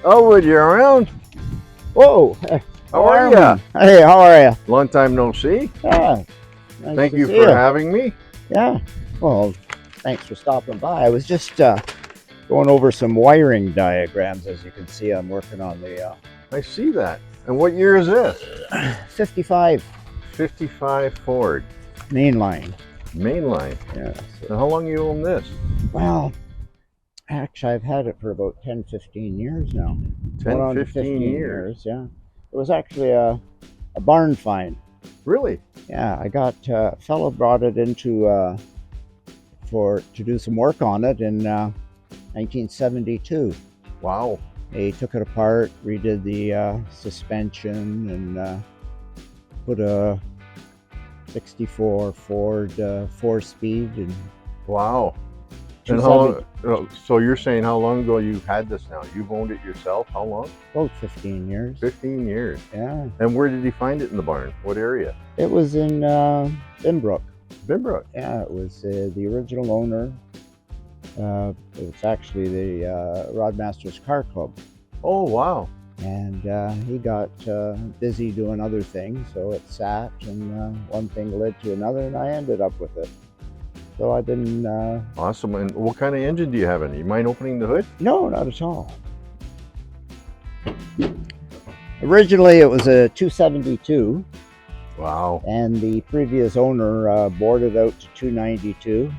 Oh, would you around? Whoa! Hey, How are ya? Hey, how are you? Long time no see. Yeah, nice Thank to you see for you. having me. Yeah. Well, thanks for stopping by. I was just going over some wiring diagrams. As you can see, I'm working on the I see that. And what year is this? 55 55 Ford. mainline. Mainline. Yeah. And how long you own this? Well, actually, I've had it for about 10, 15 years now. 10, 15 years. Yeah. It was actually a barn find. Really? Yeah, I got a fellow brought it into to do some work on it in 1972. Wow. They took it apart, redid the suspension, and put a 64 Ford 4-speed and Wow. And 270. so you're saying how long ago you've had this now? You've owned it yourself? How long? About 15 years. 15 years. Yeah. And where did he find it in the barn? What area? It was in Binbrook. Binbrook. Yeah, it was the original owner. It was actually the Rodmasters Car Club. Oh, wow. And he got busy doing other things, so it sat, and one thing led to another, and I ended up with it. So I've been... Awesome. And what kind of engine do you have in it? You mind opening the hood? No, not at all. Originally, it was a 272. Wow. And the previous owner bored it out to 292.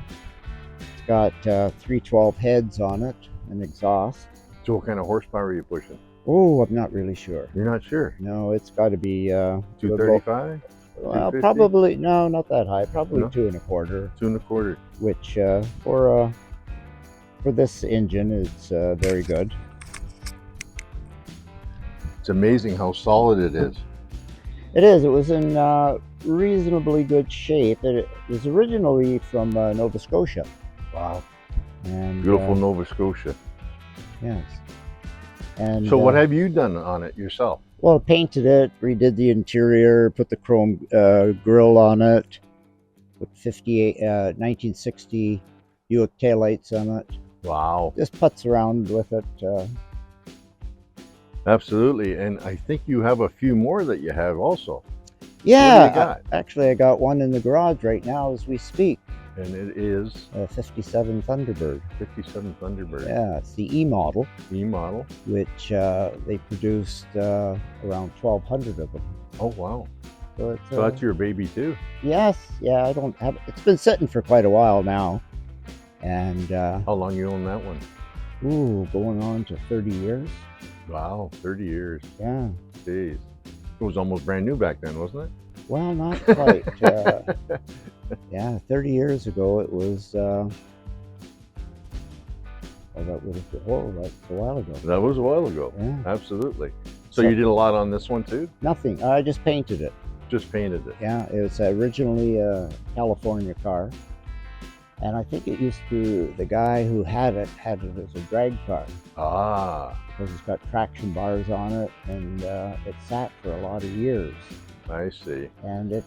It's got 312 heads on it, and exhaust. So what kind of horsepower are you pushing? Oh, I'm not really sure. You're not sure? No, it's got to be 235? Well, 250? probably no, not that high. Probably No? 2 1/4. 2 1/4. Which for this engine, it's very good. It's amazing how solid it is. It is. It was in reasonably good shape. It was originally from Nova Scotia. Wow. And Beautiful Nova Scotia. yes. And So what have you done on it yourself? well, painted it, redid the interior, put the chrome grille on it, put 1960 Buick taillights on it. Wow. Just putz around with it. Absolutely. And I think you have a few more that you have also. Yeah, What do you got? actually, I got one in the garage right now as we speak. And it is A 57 Thunderbird. 57 Thunderbird. Yeah, it's the E model, E model. which they produced around 1,200 of them. Oh, wow. So So that's your baby too. yes, yeah. I don't have. It's been sitting for quite a while now, and How long you own that one? going on to 30 years. Wow, 30 years. Yeah. Jeez. It was almost brand new back then, wasn't it? Well, not quite. Yeah, 30 years ago it was. Well, that was that's a while ago. That was a while ago. Yeah. Absolutely. So you did a lot on this one too? Nothing. I just painted it. Just painted it. Yeah, it was originally a California car, and I think it used to. The guy who had it as a drag car Ah, because it's got traction bars on it, and it sat for a lot of years. I see. And it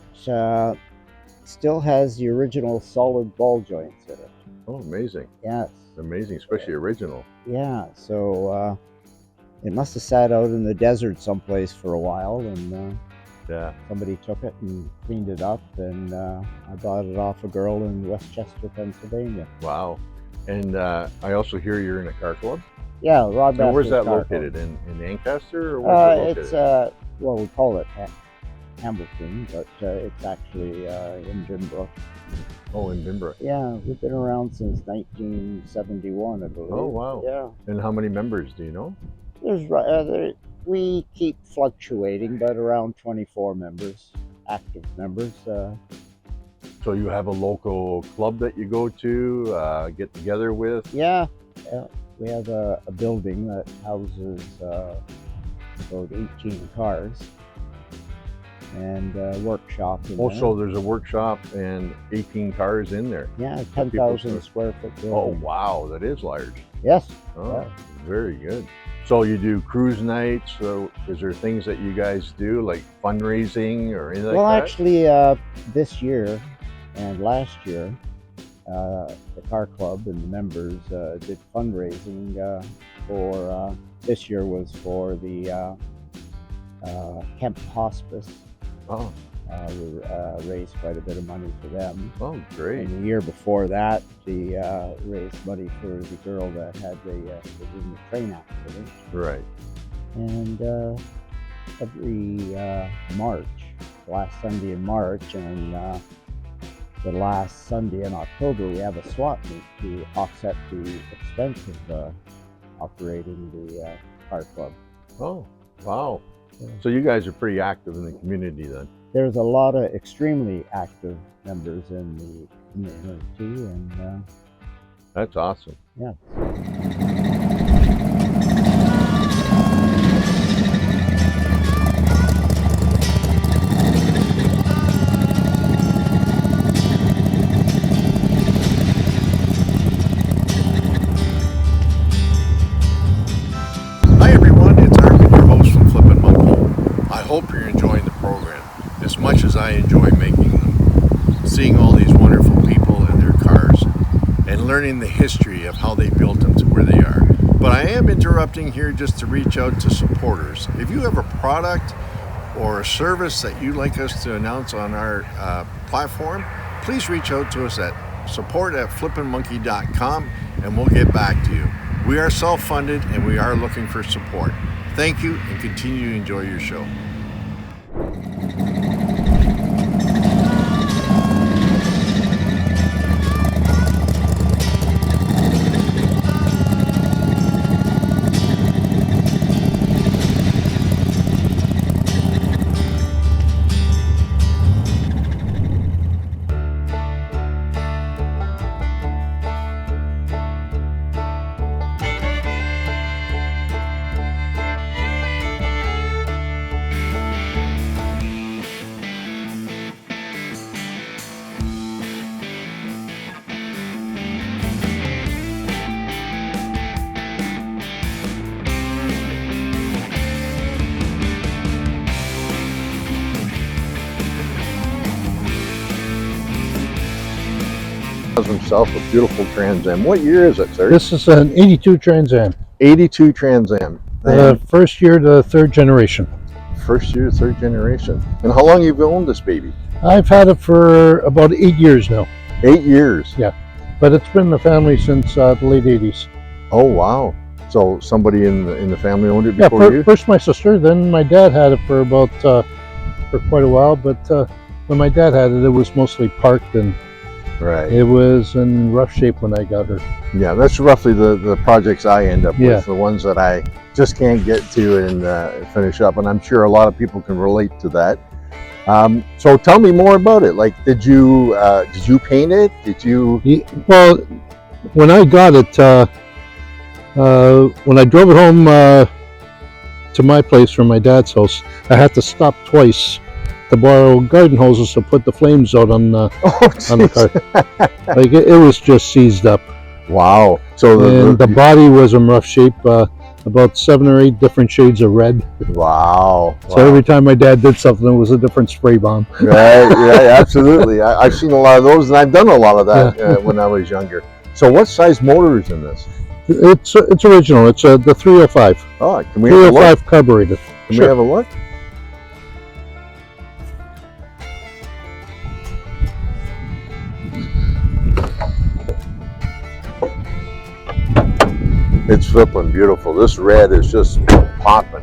still has the original solid ball joints in it. Oh, amazing. Yes. Amazing, especially original. Yeah. So it must have sat out in the desert someplace for a while, and Yeah. somebody took it and cleaned it up, and I bought it off a girl in Westchester, Pennsylvania. Wow. And I also hear you're in a car club. Yeah, Rod. And where's that Car located? In Ancaster or where's it located? It's well, we call it Hamilton, but it's actually in Binbrook. Oh, in Binbrook. Yeah, we've been around since 1971, I believe. Oh, wow. Yeah. And how many members do you know? We keep fluctuating, but around 24 members, active members. So you have a local club that you go to, get together with? Yeah, we have a building that houses about 18 cars, and a workshop in there. So there's a workshop and 18 cars in there. Yeah, people 10,000 square foot Oh, building. wow, that is large. Yes. Oh, Yeah. very good. So you do cruise nights. So is there things that you guys do like fundraising or anything Well, like that? actually, this year and last year, the car club and the members did fundraising for this year was for the Kemp Hospice. Oh, We raised quite a bit of money for them. oh, great. And the year before that, we raised money for the girl that had was in the train accident. Right. And every March, last Sunday in March, and the last Sunday in October, we have a swap meet to offset the expense of operating the car club. Oh, wow. So you guys are pretty active in the community then. There's a lot of extremely active members in the community, and That's awesome. yeah. Hi everyone, it's Armin, your host from Flippin Monkey. I hope you're enjoying the program as much as I enjoy making them, seeing all these wonderful people and their cars, and learning the history of how they built them to where they are. But I am interrupting here just to reach out to supporters. If you have a product or a service that you'd like us to announce on our platform, please reach out to us at support@flippinmonkey.com and we'll get back to you. We are self-funded and we are looking for support. Thank you and continue to enjoy your show. Himself a beautiful Trans Am. What year is it, sir? This is an 82 Trans Am. 82 Trans Am. First year to third generation. First year, third generation. And how long have you owned this baby? I've had it for about 8 years now. 8 years. Yeah, but it's been in the family since the late 80s. Oh wow! So somebody in the family owned it before you? First my sister, then my dad had it for about for quite a while. But when my dad had it, it was mostly parked and Right. it was in rough shape when I got her. Yeah, that's roughly the projects I end up Yeah. with, the ones that I just can't get to and finish up. And I'm sure a lot of people can relate to that. So tell me more about it. Like, did you paint it? Did you? Well, when I got it, when I drove it home to my place from my dad's house, I had to stop twice to borrow garden hoses to put the flames out on the car. Like it was just seized up. Wow! So the body was in rough shape, about 7 or 8 different shades of red. Wow! So every time my dad did something, it was a different spray bomb. Right? Yeah, absolutely. I've seen a lot of those, and I've done a lot of that when I was younger. So what size motor is in this? It's original. It's the 305. Oh, can we have a look? 305 carbureted. Can we have a look? It's flipping beautiful. This red is just popping.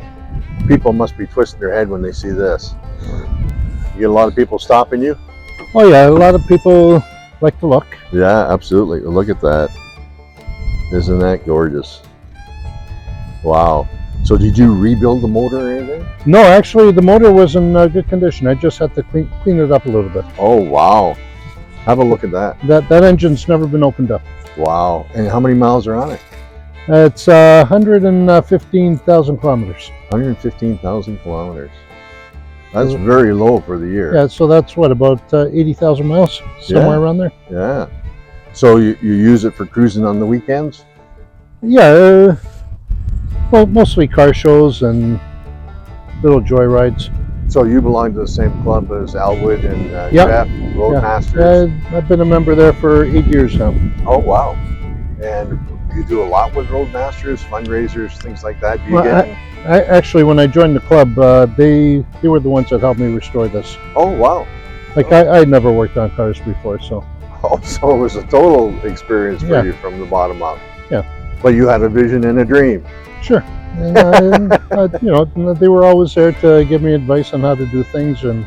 People must be twisting their head when they see this. You get a lot of people stopping you? Oh yeah, a lot of people like to look. Yeah, absolutely. Look at that. Isn't that gorgeous? Wow. So did you rebuild the motor or anything? No, actually the motor was in good condition. I just had to clean it up a little bit. Oh, wow. Have a look at that. That engine's never been opened up. Wow. And how many miles are on it? It's 115,000 kilometers. 115,000 kilometers. That's very low for the year. Yeah, so that's what, about 80,000 miles, somewhere around there. Yeah. So you use it for cruising on the weekends? Yeah, well, mostly car shows and little joyrides. So you belong to the same club as Elwood and Jeff, Roadmasters? Yeah, I've been a member there for 8 years now. Oh, wow. And you do a lot with Roadmasters, fundraisers, things like that. Do you Well, get? I actually, when I joined the club, they were the ones that helped me restore this. Oh wow! Like I never worked on cars before, so Oh, so it was a total experience for Yeah. you from the bottom up. Yeah. But you had a vision and a dream. sure. And, they were always there to give me advice on how to do things. And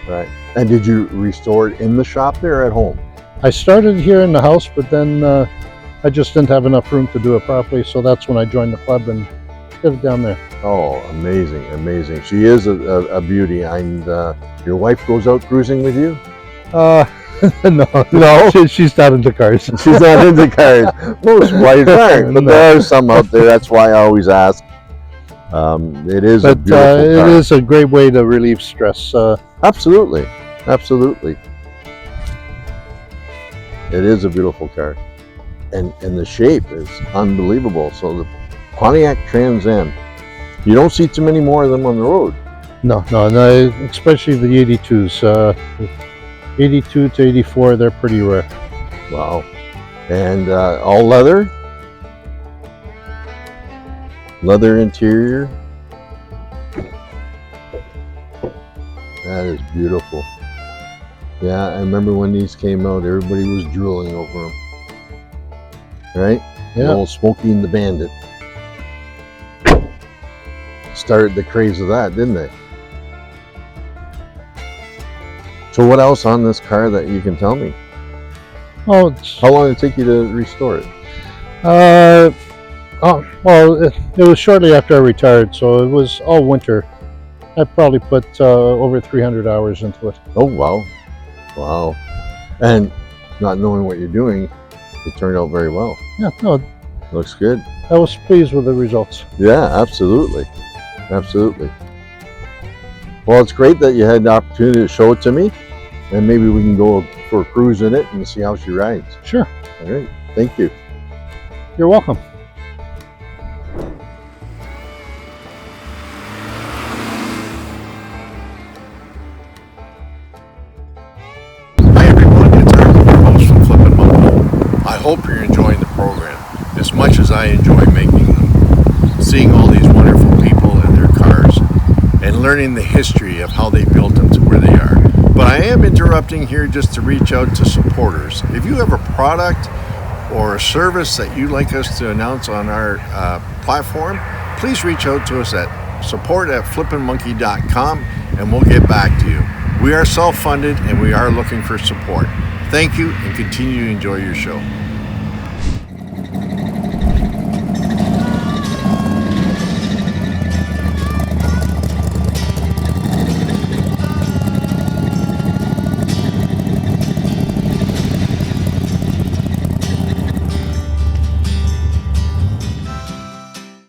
Right. And did you restore it in the shop there or at home? I started here in the house, but then I just didn't have enough room to do it properly. So that's when I joined the club and did it down there. Oh, amazing, amazing. She is a beauty. And your wife goes out cruising with you? No, she's not into cars. She's not into cars. Most wives aren't, but No. there are some out there. That's why I always ask. It is a But beautiful it car. is a great way to relieve stress. Absolutely, absolutely. It is a beautiful car, and the shape is unbelievable. So the Pontiac Trans Am, you don't see too many more of them on the road. No, especially the 82s. 82 to 84, they're pretty rare. Wow, and all leather interior. That is beautiful. Yeah, I remember when these came out, everybody was drooling over them. Right? The Yeah. old Smokey and the Bandit. Started the craze of that, didn't they? So what else on this car that you can tell me? Oh, How long did it take you to restore it? it was shortly after I retired, so it was all winter. I probably put over 300 hours into it. Oh, wow. Wow. And not knowing what you're doing, it turned out very well. Yeah, no, Looks good. I was pleased with the results. Yeah, absolutely. Absolutely. Well, it's great that you had the opportunity to show it to me, and maybe we can go for a cruise in it and see how she rides. Sure, All right. Thank you. you're welcome. Hi everyone, it's Art, your host from Flippin Monkey. I hope you're enjoying the program as much as I enjoy making them, seeing all these wonderful people and their cars, and learning the history of how they built them to where they are. But I am interrupting here just to reach out to supporters. If you have a product or a service that you'd like us to announce on our platform, please reach out to us at support@flippinmonkey.com and we'll get back to you. We are self-funded and we are looking for support. Thank you and continue to enjoy your show.